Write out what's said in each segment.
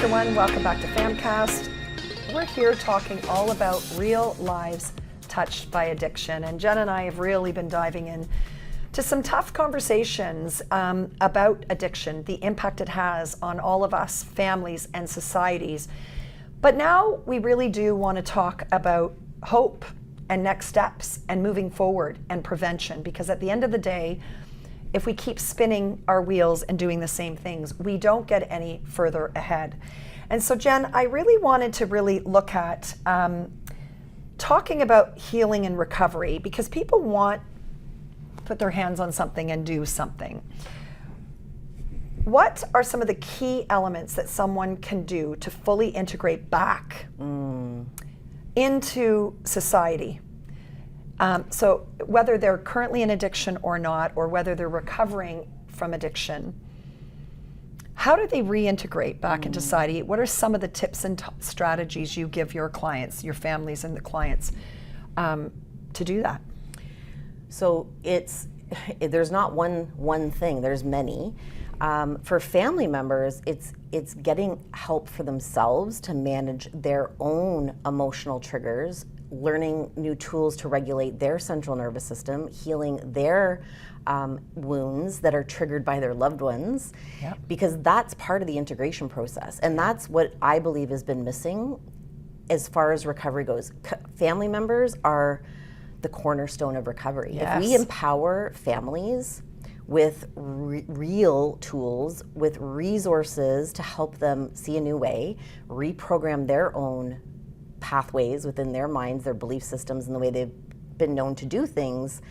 everyone. Welcome back to PHAMCAST. We're here talking all about real lives touched by addiction. And Jen and I have really been diving in to some tough conversations about addiction, the impact it has on all of us, families and societies. But now we really do want to talk about hope and next steps and moving forward and prevention, because at the end of the day, if we keep spinning our wheels and doing the same things, we don't get any further ahead. And so Jen, I really wanted to look at talking about healing and recovery, because people want to put their hands on something and do something. What are some of the key elements that someone can do to fully integrate back into society? So whether they're currently in addiction or not, or whether they're recovering from addiction, how do they reintegrate back into society? What are some of the tips and strategies you give your clients, your families and the clients to do that? So there's not one thing, there's many. For family members, it's getting help for themselves to manage their own emotional triggers, learning new tools to regulate their central nervous system, healing their wounds that are triggered by their loved ones, because that's part of the integration process. And that's what I believe has been missing as far as recovery goes. Family members are the cornerstone of recovery. If we empower families with real tools, with resources to help them see a new way, reprogram their own pathways within their minds, their belief systems, and the way they've been known to do things,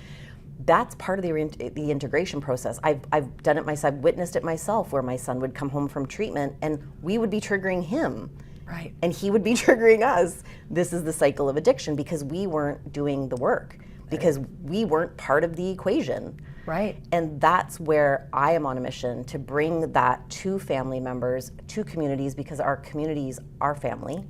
that's part of the integration process. I've done it myself, I've witnessed it myself, where my son would come home from treatment and we would be triggering him. Right. And he would be triggering us. This is the cycle of addiction, because we weren't doing the work, because we weren't part of the equation. Right. And that's where I am on a mission to bring that to family members, to communities, because our communities are family.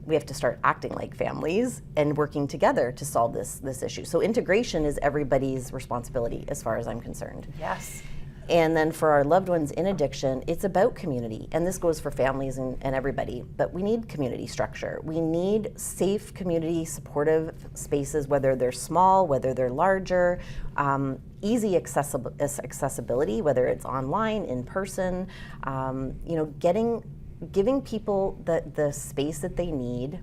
We have to start acting like families and working together to solve this issue. So integration is everybody's responsibility as far as I'm concerned. Yes. And then for our loved ones in addiction, it's about community. And this goes for families and everybody, but we need community structure. We need safe community supportive spaces, whether they're small, whether they're larger, easy accessibility, whether it's online, in person, giving people the space that they need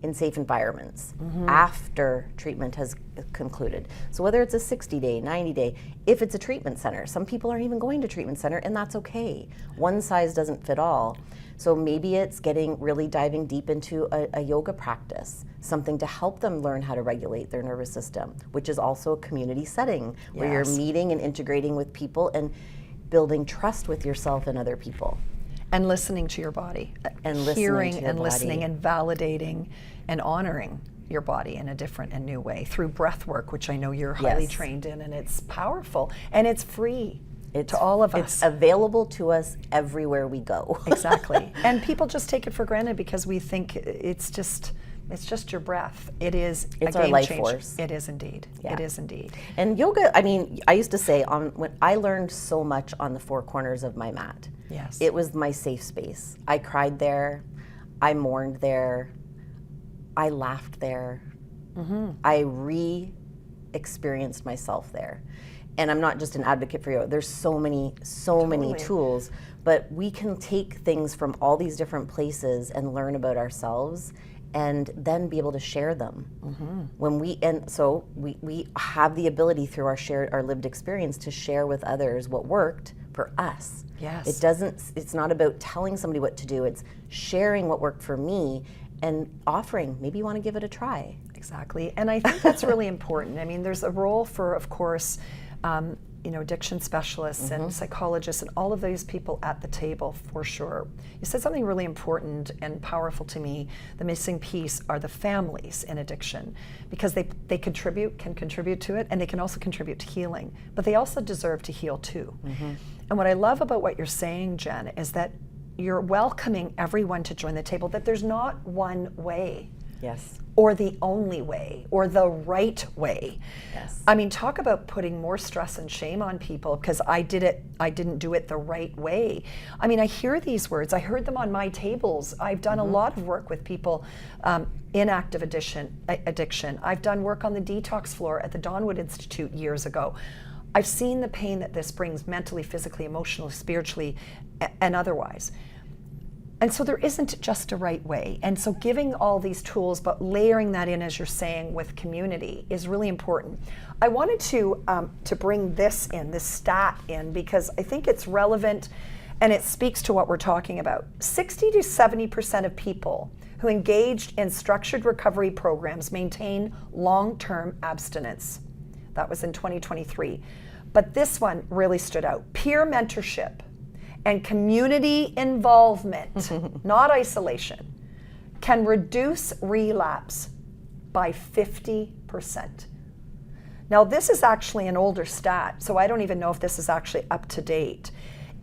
in safe environments after treatment has concluded. So whether it's a 60-day, 90-day, if it's a treatment center, some people aren't even going to treatment center, and that's okay. One size doesn't fit all. So maybe it's diving deep into a yoga practice, something to help them learn how to regulate their nervous system, which is also a community setting where you're meeting and integrating with people and building trust with yourself and other people. And listening to your body, and hearing and listening and validating and honoring your body in a different and new way through breath work, which I know you're highly trained in, and it's powerful and it's free to all of us. It's available to us everywhere we go. Exactly. And people just take it for granted because we think it's just your breath. It's a our game life changer. Force. It is indeed. Yeah. It is indeed. And yoga, I used to say when I learned so much on the four corners of my mat. Yes. It was my safe space. I cried there, I mourned there, I laughed there, I re-experienced myself there. And I'm not just an advocate for yoga. There's so many tools, but we can take things from all these different places and learn about ourselves, and then be able to share them. So we have the ability through our lived experience to share with others what worked for us. Yes. It's not about telling somebody what to do, it's sharing what worked for me and offering, maybe you want to give it a try. Exactly. And I think that's really important. I mean, there's a role for, of course, addiction specialists and psychologists and all of these people at the table, for sure. You said something really important and powerful to me. The missing piece are the families in addiction, because they can contribute to it, and they can also contribute to healing, but they also deserve to heal too. And what I love about what you're saying, Jen, is that you're welcoming everyone to join the table, that there's not one way Yes. or the only way or the right way. Yes. I mean, talk about putting more stress and shame on people because I didn't do it the right way. I mean, I hear these words. I heard them on my tables. I've done a lot of work with people in active addiction. I've done work on the detox floor at the Donwood Institute years ago. I've seen the pain that this brings mentally, physically, emotionally, spiritually, and otherwise. And so there isn't just a right way. And so giving all these tools, but layering that in, as you're saying, with community is really important. I wanted to bring this stat in, because I think it's relevant and it speaks to what we're talking about. 60 to 70% of people who engaged in structured recovery programs maintain long-term abstinence. That was in 2023. But this one really stood out. Peer mentorship and community involvement, not isolation, can reduce relapse by 50%. Now, this is actually an older stat, so I don't even know if this is actually up to date.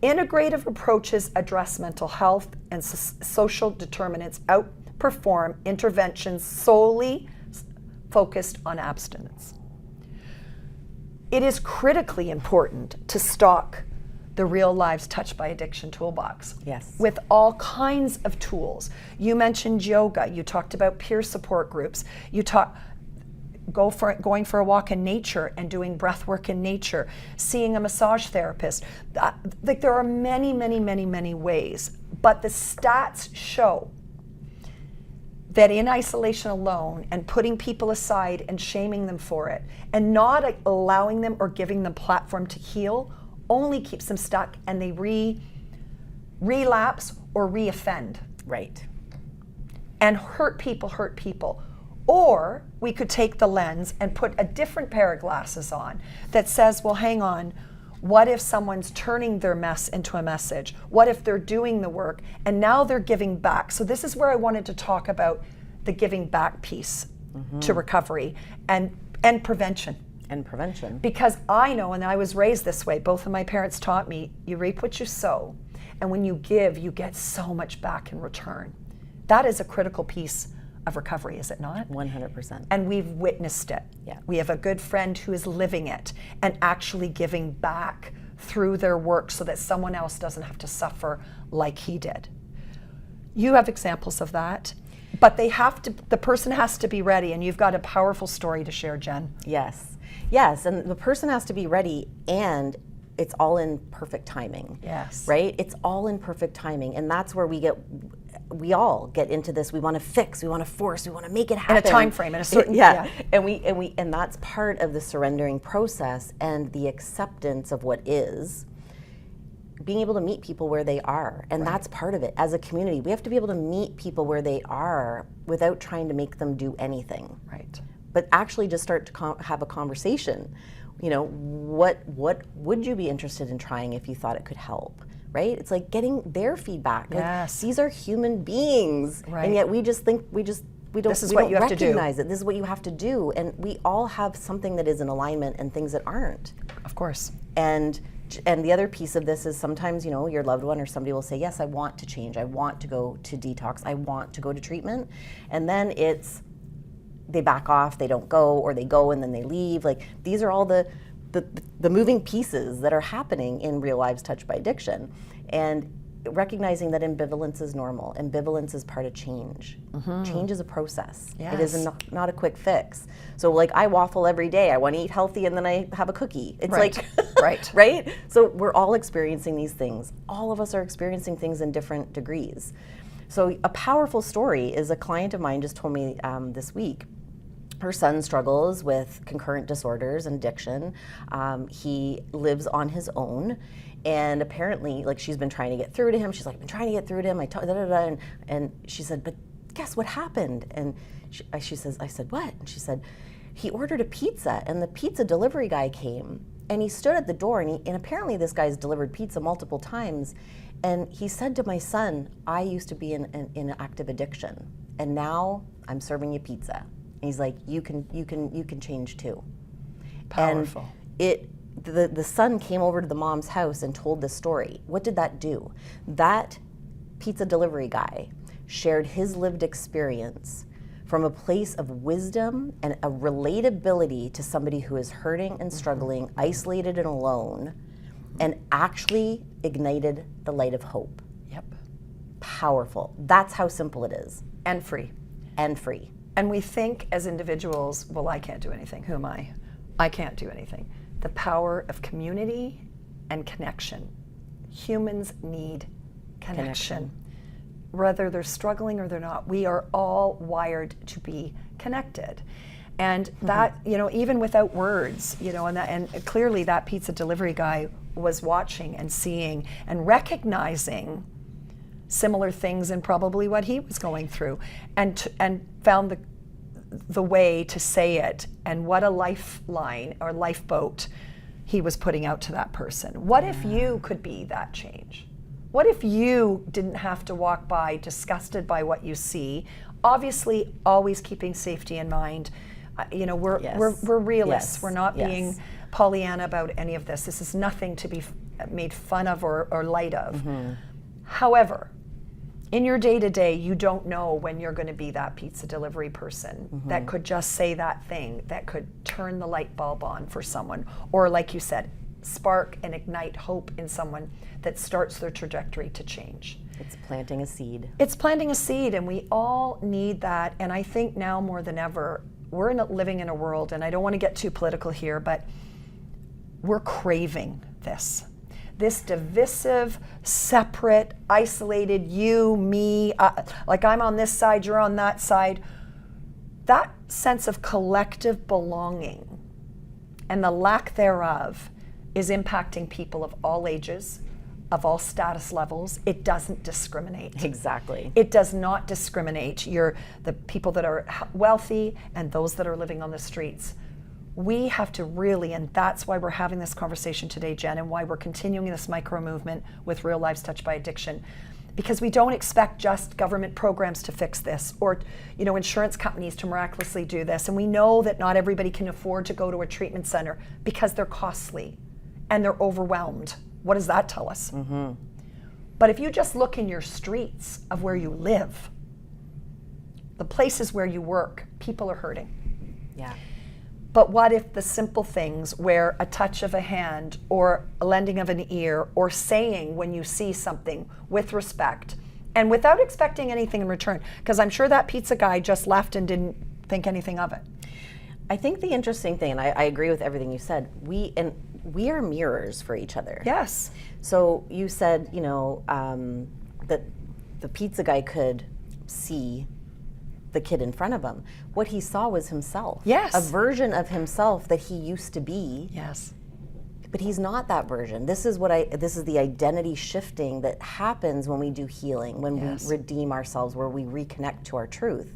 Integrative approaches address mental health and social determinants outperform interventions solely focused on abstinence. It is critically important to stock the Real Lives Touched by Addiction toolbox. Yes. With all kinds of tools. You mentioned yoga. You talked about peer support groups. You going for a walk in nature and doing breath work in nature, seeing a massage therapist. Like, there are many, many, many, many ways. But the stats show that in isolation alone and putting people aside and shaming them for it and not allowing them or giving them platform to heal only keeps them stuck, and they relapse or reoffend. Right. And hurt people. Or we could take the lens and put a different pair of glasses on that says, well, hang on, what if someone's turning their mess into a message? What if they're doing the work and now they're giving back? So this is where I wanted to talk about the giving back piece to recovery and prevention. And prevention. Because I know, and I was raised this way, both of my parents taught me, you reap what you sow, and when you give, you get so much back in return. That is a critical piece of recovery, is it not? 100%. And we've witnessed it. Yeah. We have a good friend who is living it and actually giving back through their work so that someone else doesn't have to suffer like he did. You have examples of that, but the person has to be ready, and you've got a powerful story to share, Jen. Yes, and the person has to be ready, and it's all in perfect timing. Yes. Right? It's all in perfect timing, and that's where we all get into this. We want to fix, we want to force, we want to make it happen. In a time frame, in a certain and that's part of the surrendering process and the acceptance of what is. Being able to meet people where they are, and that's part of it. As a community, we have to be able to meet people where they are without trying to make them do anything. Right. But actually just start to have a conversation. You know, what would you be interested in trying if you thought it could help, right? It's like getting their feedback. Yes. Like, these are human beings, right. And yet we don't This is what you have to do. recognize it. This is what you have to do, and we all have something that is in alignment and things that aren't. Of course. And the other piece of this is sometimes, you know, your loved one or somebody will say, yes, I want to change. I want to go to detox. I want to go to treatment. And then they back off, they don't go, or they go and then they leave. Like, these are all the moving pieces that are happening in Real Lives Touched by Addiction. And recognizing that ambivalence is normal. Ambivalence is part of change. Change is a process. Yes. It is not a quick fix. So, like, I waffle every day. I want to eat healthy and then I have a cookie. It's right. like, right. Right? So we're all experiencing these things. All of us are experiencing things in different degrees. So a powerful story is a client of mine just told me this week. Her son struggles with concurrent disorders and addiction. He lives on his own, and apparently, like, she's been trying to get through to him. She's like, I've been trying to get through to him. And she said, but guess what happened? And she says, I said, what? And she said, he ordered a pizza, and the pizza delivery guy came, and he stood at the door, and apparently this guy's delivered pizza multiple times, and he said to my son, I used to be in active addiction, and now I'm serving you pizza. And he's like, you can change too. Powerful. And the son came over to the mom's house and told this story. What did that do? That pizza delivery guy shared his lived experience from a place of wisdom and a relatability to somebody who is hurting and struggling, isolated and alone, and actually ignited the light of hope. Yep. Powerful. That's how simple it is. And free. And free. And we think as individuals, well, I can't do anything. Who am I? I can't do anything. The power of community and connection. Humans need connection. Whether they're struggling or they're not, we are all wired to be connected. And that, you know, even without words, you know, and clearly that pizza delivery guy was watching and seeing and recognizing similar things in probably what he was going through, and found the way to say it, and what a lifeline or lifeboat he was putting out to that person. What if you could be that change? What if you didn't have to walk by disgusted by what you see? Obviously, always keeping safety in mind. You know, we're realists. Yes. We're not being Pollyanna about any of this. This is nothing to be made fun of or light of. However, in your day-to-day, you don't know when you're going to be that pizza delivery person that could just say that thing, that could turn the light bulb on for someone, or like you said, spark and ignite hope in someone that starts their trajectory to change. It's planting a seed. It's planting a seed, and we all need that. And I think now more than ever, we're living in a world, and I don't want to get too political here, but we're craving this. This divisive, separate, isolated, you, me, like I'm on this side, you're on that side. That sense of collective belonging and the lack thereof is impacting people of all ages, of all status levels. It doesn't discriminate. Exactly. It does not discriminate. You're the people that are wealthy and those that are living on the streets. We have to really, and that's why we're having this conversation today, Jen, and why we're continuing this micro movement with Real Lives Touched by Addiction, because we don't expect just government programs to fix this, or, you know, insurance companies to miraculously do this. And we know that not everybody can afford to go to a treatment center because they're costly and they're overwhelmed. What does that tell us? But if you just look in your streets of where you live, the places where you work, people are hurting. Yeah. But what if the simple things, where a touch of a hand or a lending of an ear or saying when you see something with respect and without expecting anything in return? Because I'm sure that pizza guy just left and didn't think anything of it. I think the interesting thing, and I agree with everything you said, we are mirrors for each other. Yes. So you said, you know, that the pizza guy could see the kid in front of him. What he saw was himself. Yes. A version of himself that he used to be. Yes. But he's not that version. This is the identity shifting that happens when we do healing, when we redeem ourselves, where we reconnect to our truth.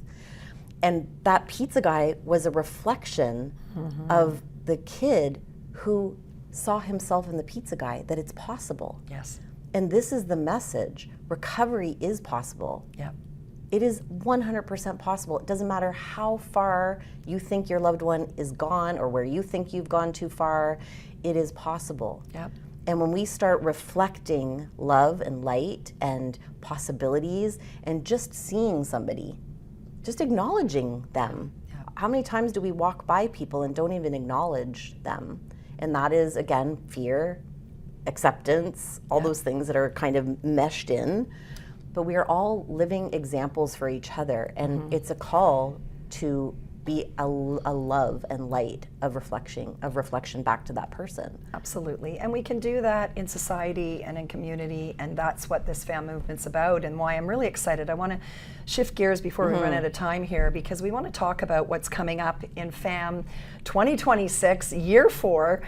And that pizza guy was a reflection of the kid who saw himself in the pizza guy, that it's possible. Yes. And this is the message. Recovery is possible. Yeah. It is 100% possible. It doesn't matter how far you think your loved one is gone or where you think you've gone too far. It is possible. Yep. And when we start reflecting love and light and possibilities and just seeing somebody, just acknowledging them. Yeah. How many times do we walk by people and don't even acknowledge them? And that is, again, fear, acceptance, all those things that are kind of meshed in. But we are all living examples for each other, and it's a call to be a love and light of reflection back to that person. Absolutely. And we can do that in society and in community, and that's what this FAM movement's about, and why I'm really excited. I want to shift gears before we run out of time here, because we want to talk about what's coming up in FAM 2026, year 4.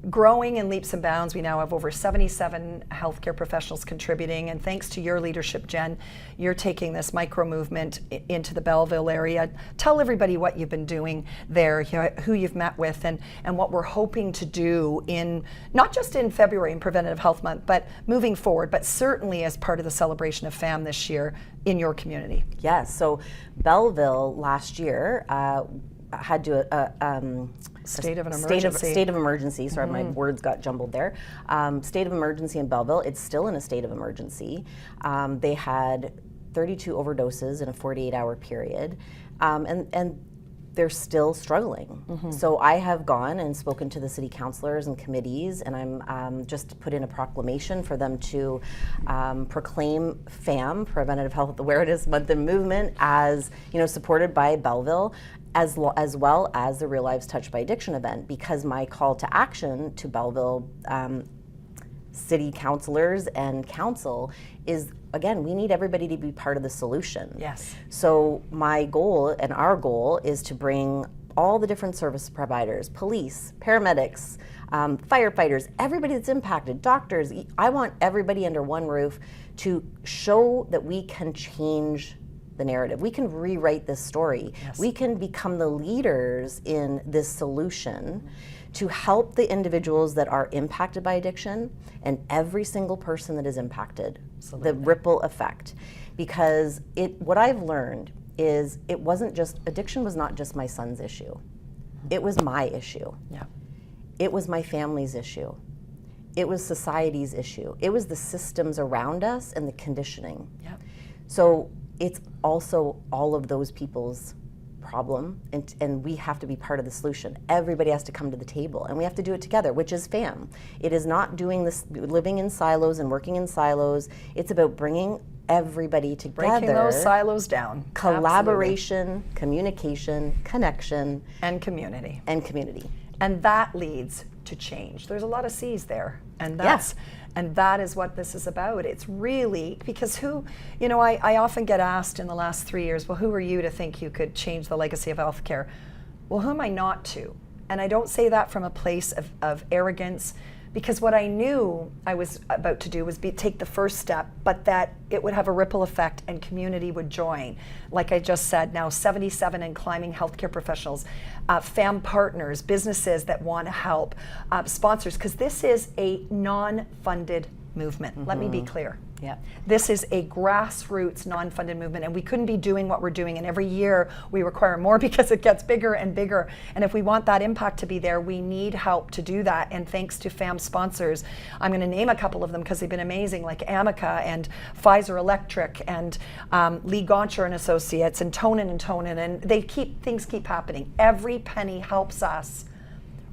Growing in leaps and bounds. We now have over 77 healthcare professionals contributing, and thanks to your leadership, Jen, you're taking this micro movement into the Belleville area. Tell everybody what you've been doing there, who you've met with, and what we're hoping to do in, not just in February in Preventative Health Month, but moving forward, but certainly as part of the celebration of FAM this year in your community. Yes, so Belleville last year had to State of an emergency. State of emergency. Sorry, my words got jumbled there. State of emergency in Belleville. It's still in a state of emergency. They had 32 overdoses in a 48-hour period, and they're still struggling. So I have gone and spoken to the city councilors and committees, and I'm just put in a proclamation for them to proclaim PHAM, Preventative Health Awareness Month and Movement, as supported by Belleville, as well as the Real Lives Touched by Addiction event, because my call to action to Belleville city councilors and council is, again, we need everybody to be part of the solution. Yes. So my goal and our goal is to bring all the different service providers, police, paramedics, firefighters, everybody that's impacted, doctors. I want everybody under one roof to show that we can change the narrative. We can rewrite this story. Yes. We can become the leaders in this solution to help the individuals that are impacted by addiction and every single person that is impacted. Absolutely. The ripple effect. Because what I've learned is addiction was not just my son's issue. It was my issue. Yeah. It was my family's issue. It was society's issue. It was the systems around us and the conditioning. Yeah. So it's also all of those people's problem, and we have to be part of the solution. Everybody has to come to the table, and we have to do it together, which is PHAM. It is not doing this, living in silos and working in silos. It's about bringing everybody together. Breaking those silos down. Collaboration, Absolutely. Communication, connection. And community. And community. And that leads to change. There's a lot of C's there. And that is what this is about. It's really, because I often get asked in the last 3 years, well, who are you to think you could change the legacy of healthcare? Well, who am I not to? And I don't say that from a place of arrogance, because what I knew I was about to do was take the first step, but that it would have a ripple effect and community would join. Like I just said, now 77 and climbing healthcare professionals, FAM partners, businesses that want to help, sponsors, because this is a non-funded movement. Let me be clear. Yeah. This is a grassroots, non-funded movement, and we couldn't be doing what we're doing. And every year we require more because it gets bigger and bigger. And if we want that impact to be there, we need help to do that. And thanks to FAM sponsors, I'm going to name a couple of them because they've been amazing, like Amica and Pfizer Electric and Lee Goncher and Associates and Tonin, and things keep happening. Every penny helps us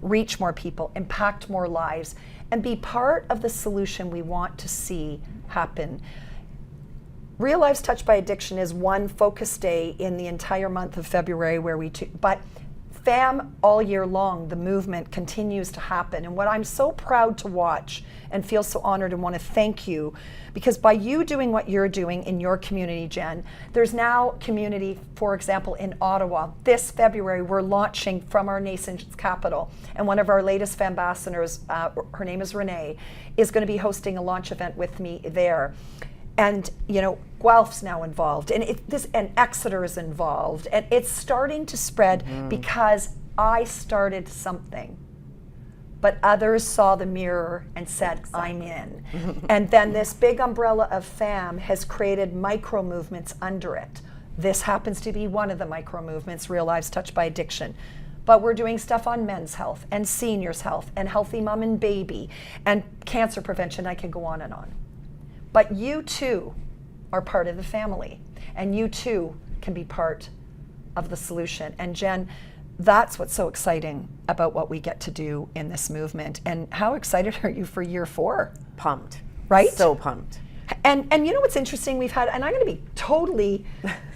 reach more people, impact more lives, and be part of the solution we want to see happen. Real Lives Touched by Addiction is one focus day in the entire month of February but FAM all year long, the movement continues to happen. And what I'm so proud to watch and feel so honored and want to thank you, because by you doing what you're doing in your community, Jen, there's now community, for example, in Ottawa. This February, we're launching from our nation's capital. And one of our latest ambassadors, her name is Renee, is going to be hosting a launch event with me there. And Guelph's now involved, and Exeter is involved, and it's starting to spread because I started something, but others saw the mirror and said, I'm in. And then this big umbrella of FAM has created micro movements under it. This happens to be one of the micro movements, Real Lives Touched by Addiction. But we're doing stuff on men's health and seniors' health and healthy mom and baby and cancer prevention. I can go on and on. But you too are part of the family, and you too can be part of the solution. And Jen, that's what's so exciting about what we get to do in this movement. And how excited are you for year 4? Pumped. Right? So pumped. And you know what's interesting? We've had, and I'm going to be totally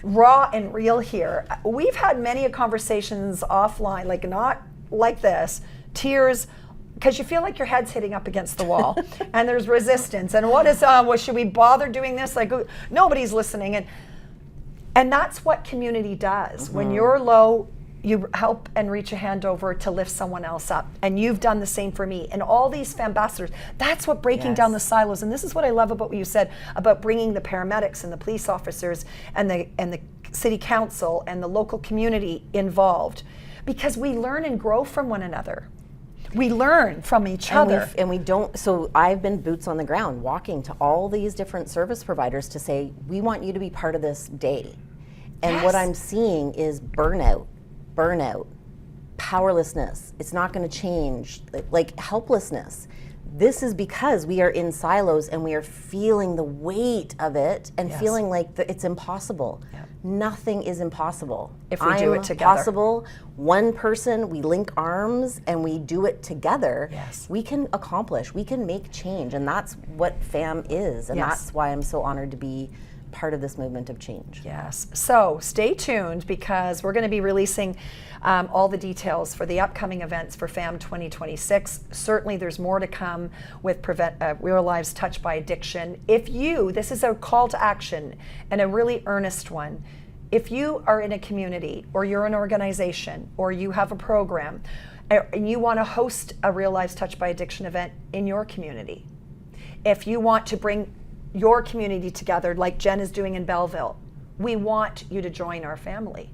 raw and real here. We've had many conversations offline, like not like this, tears, because you feel like your head's hitting up against the wall and there's resistance. And what is, should we bother doing this? Like, nobody's listening. And that's what community does. When you're low, you help and reach a hand over to lift someone else up. And you've done the same for me. And all these ambassadors, that's what breaking down the silos. And this is what I love about what you said about bringing the paramedics and the police officers and the city council and the local community involved. Because we learn and grow from one another. We learn from each other. And we don't, so I've been boots on the ground, walking to all these different service providers to say, we want you to be part of this day. And what I'm seeing is burnout, powerlessness. It's not going to change, like helplessness. this is because we are in silos and we are feeling the weight of it and Yes. feeling like it's impossible. Yep. Nothing is impossible. If we do it together. Possible. One person, we link arms and we do it together. Yes. We can accomplish, we can make change, and that's what FAM is, and Yes. that's why I'm so honored to be part of this movement of change. Yes. So stay tuned, because we're going to be releasing all the details for the upcoming events for FAM 2026. Certainly there's more to come with Real Lives Touched by Addiction. This is a call to action and a really earnest one. If you are in a community, or you're an organization, or you have a program, and you want to host a Real Lives Touched by Addiction event in your community, if you want to bring your community together like Jen is doing in Belleville, we want you to join our family.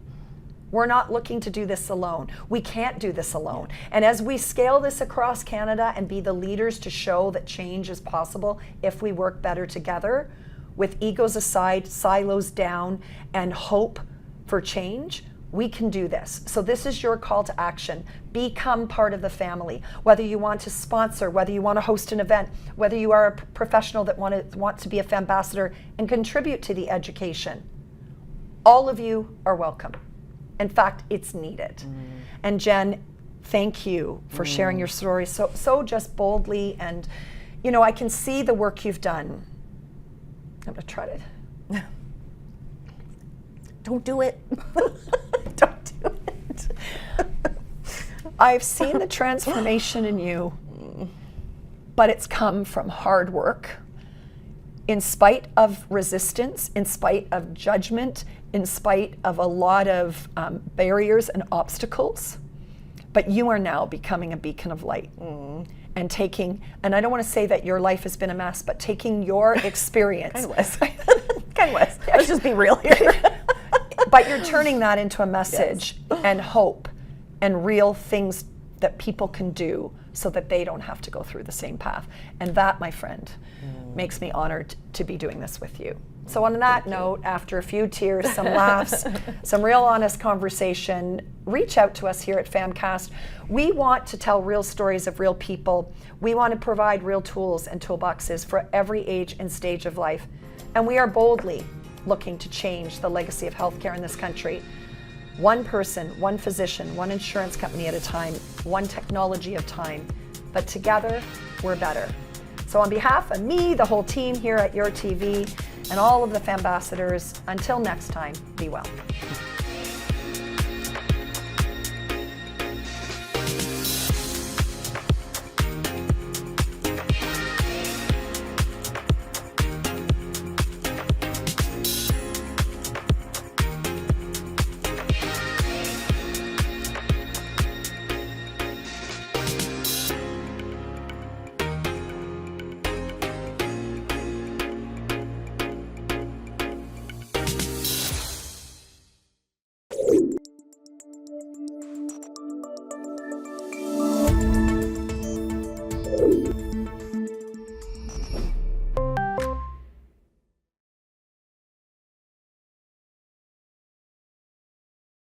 We're not looking to do this alone. We can't do this alone. And as we scale this across Canada and be the leaders to show that change is possible if we work better together, with egos aside, silos down, and hope for change, we can do this. So this is your call to action. Become part of the family. Whether you want to sponsor, whether you want to host an event, whether you are a professional that want to be a FAMbassador and contribute to the education, all of you are welcome. In fact, it's needed. And Jen, thank you for sharing your story so just boldly. And I can see the work you've done. I'm gonna try to. Don't do it. Don't do it. I've seen the transformation in you, but it's come from hard work, in spite of resistance, in spite of judgment, in spite of a lot of barriers and obstacles. But you are now becoming a beacon of light. And and I don't want to say that your life has been a mess, but taking your experience. Kind of was. Let's just be real here. But you're turning that into a message and hope and real things that people can do so that they don't have to go through the same path. And that, my friend, makes me honored to be doing this with you. So on that note, after a few tears, some laughs, some real honest conversation, reach out to us here at FAMCAST. We want to tell real stories of real people. We want to provide real tools and toolboxes for every age and stage of life. And we are boldly looking to change the legacy of healthcare in this country. One person, one physician, one insurance company at a time, one technology at a time. But together, we're better. So on behalf of me, the whole team here at Your TV, and all of the FAMbassadors, until next time, be well.